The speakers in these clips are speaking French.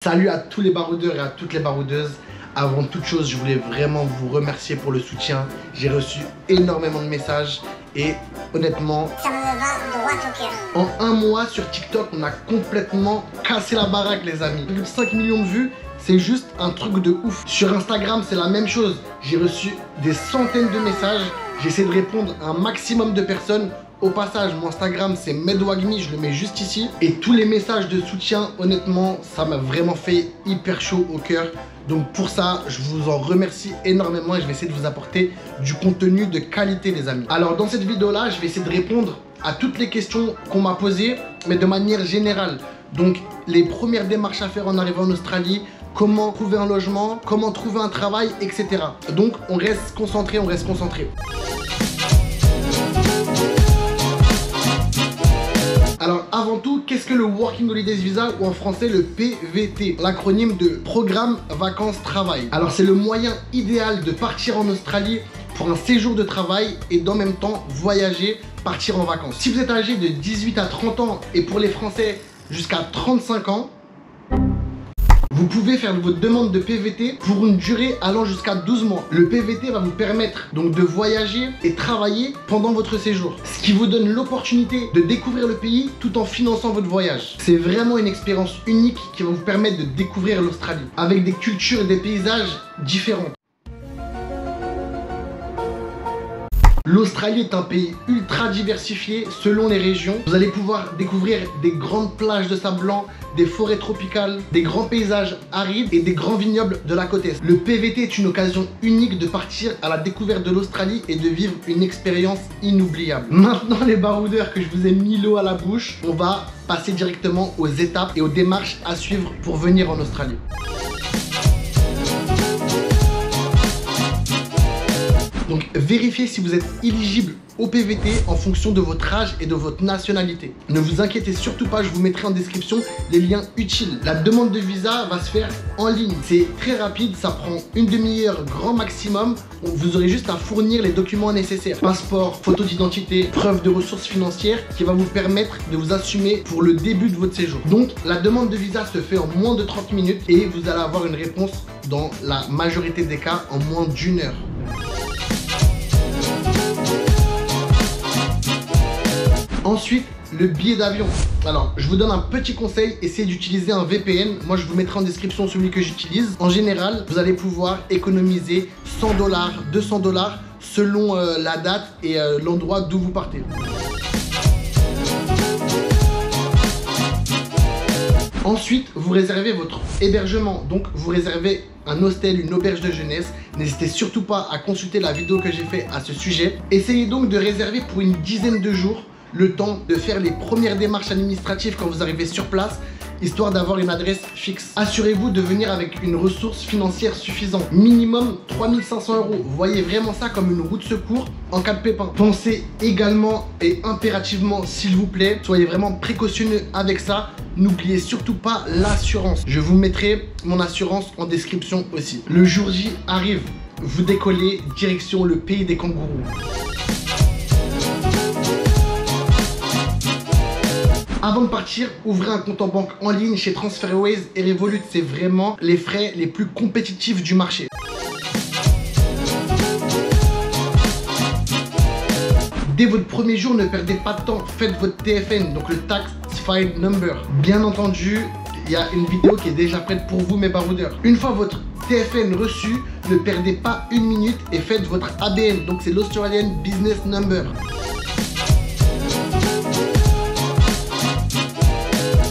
Salut à tous les baroudeurs et à toutes les baroudeuses. Avant toute chose, je voulais vraiment vous remercier pour le soutien. J'ai reçu énormément de messages et honnêtement, ça me va droit au cœur. En un mois sur TikTok, on a complètement cassé la baraque les amis. Plus de 5 millions de vues, c'est juste un truc de ouf. Sur Instagram, c'est la même chose. J'ai reçu des centaines de messages. J'essaie de répondre à un maximum de personnes. Au passage, mon Instagram c'est Medwagmi, je le mets juste ici. Et tous les messages de soutien, honnêtement, ça m'a vraiment fait hyper chaud au cœur. Donc pour ça, je vous en remercie énormément et je vais essayer de vous apporter du contenu de qualité les amis. Alors dans cette vidéo-là, je vais essayer de répondre à toutes les questions qu'on m'a posées, mais de manière générale. Donc les premières démarches à faire en arrivant en Australie, comment trouver un logement, comment trouver un travail, etc. Donc on reste concentré, Alors avant tout, qu'est-ce que le Working Holidays Visa ou en français le PVT? L'acronyme de Programme Vacances Travail. Alors c'est le moyen idéal de partir en Australie pour un séjour de travail et d'en même temps voyager, partir en vacances. Si vous êtes âgé de 18 à 30 ans et pour les Français jusqu'à 35 ans, vous pouvez faire votre demande de PVT pour une durée allant jusqu'à 12 mois. Le PVT va vous permettre donc de voyager et travailler pendant votre séjour. Ce qui vous donne l'opportunité de découvrir le pays tout en finançant votre voyage. C'est vraiment une expérience unique qui va vous permettre de découvrir l'Australie avec des cultures et des paysages différents. L'Australie est un pays ultra diversifié selon les régions. Vous allez pouvoir découvrir des grandes plages de sable blanc, des forêts tropicales, des grands paysages arides et des grands vignobles de la côte est. Le PVT est une occasion unique de partir à la découverte de l'Australie et de vivre une expérience inoubliable. Maintenant les baroudeurs que je vous ai mis l'eau à la bouche, on va passer directement aux étapes et aux démarches à suivre pour venir en Australie. Donc vérifiez si vous êtes éligible au PVT en fonction de votre âge et de votre nationalité. Ne vous inquiétez surtout pas, je vous mettrai en description les liens utiles. La demande de visa va se faire en ligne. C'est très rapide, ça prend une demi-heure grand maximum. Vous aurez juste à fournir les documents nécessaires. Passeport, photo d'identité, preuve de ressources financières qui va vous permettre de vous assumer pour le début de votre séjour. Donc la demande de visa se fait en moins de 30 minutes et vous allez avoir une réponse dans la majorité des cas en moins d'1 heure. Ensuite, le billet d'avion. Alors, je vous donne un petit conseil, essayez d'utiliser un VPN. Moi, je vous mettrai en description celui que j'utilise. En général, vous allez pouvoir économiser 100 $, 200 $ selon la date et l'endroit d'où vous partez. Ensuite, vous réservez votre hébergement. Donc, vous réservez un hostel, une auberge de jeunesse. N'hésitez surtout pas à consulter la vidéo que j'ai faite à ce sujet. Essayez donc de réserver pour une dizaine de jours le temps de faire les premières démarches administratives quand vous arrivez sur place, histoire d'avoir une adresse fixe. Assurez-vous de venir avec une ressource financière suffisante. Minimum 3 500 €. Voyez vraiment ça comme une roue de secours en cas de pépin. Pensez également et impérativement, s'il vous plaît, soyez vraiment précautionneux avec ça. N'oubliez surtout pas l'assurance. Je vous mettrai mon assurance en description aussi. Le jour J arrive. Vous décollez direction le pays des kangourous. Avant de partir, ouvrez un compte en banque en ligne chez TransferWise et Revolut. C'est vraiment les frais les plus compétitifs du marché. Dès votre premier jour, ne perdez pas de temps. Faites votre TFN, donc le Tax File Number. Bien entendu, il y a une vidéo qui est déjà prête pour vous, mes baroudeurs. Une fois votre TFN reçu, ne perdez pas une minute et faites votre ABN. Donc c'est l'Australian Business Number.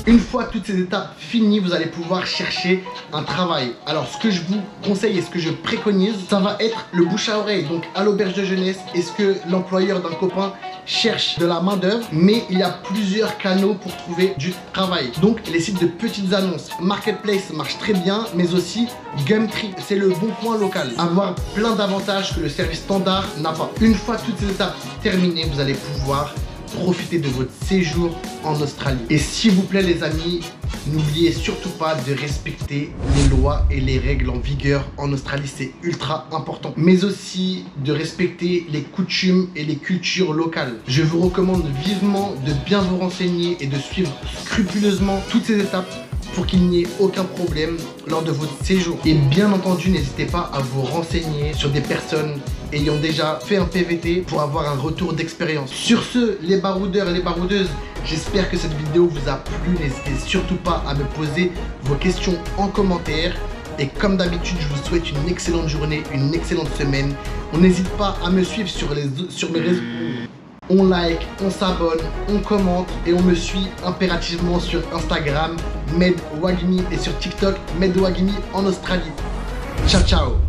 Une fois toutes ces étapes finies, vous allez pouvoir chercher un travail. Alors ce que je vous conseille et ce que je préconise, ça va être le bouche à oreille. Donc à l'auberge de jeunesse, est-ce que l'employeur d'un copain cherche de la main d'œuvre? Mais il y a plusieurs canaux pour trouver du travail. Donc les sites de petites annonces, Marketplace marche très bien, mais aussi Gumtree, c'est le bon coin local. Avoir plein d'avantages que le service standard n'a pas. Une fois toutes ces étapes terminées, vous allez pouvoir profiter de votre séjour en Australie. Et s'il vous plaît les amis, n'oubliez surtout pas de respecter les lois et les règles en vigueur en Australie, c'est ultra important. Mais aussi de respecter les coutumes et les cultures locales. Je vous recommande vivement de bien vous renseigner et de suivre scrupuleusement toutes ces étapes pour qu'il n'y ait aucun problème lors de votre séjour. Et bien entendu, n'hésitez pas à vous renseigner sur des personnes ayant déjà fait un PVT pour avoir un retour d'expérience. Sur ce, les baroudeurs et les baroudeuses, j'espère que cette vidéo vous a plu. N'hésitez surtout pas à me poser vos questions en commentaire. Et comme d'habitude, je vous souhaite une excellente journée, une excellente semaine. On n'hésite pas à me suivre sur mes réseaux. On like, on s'abonne, on commente et on me suit impérativement sur Instagram, MedWagmi, et sur TikTok, MedWagmi en Australie. Ciao, ciao!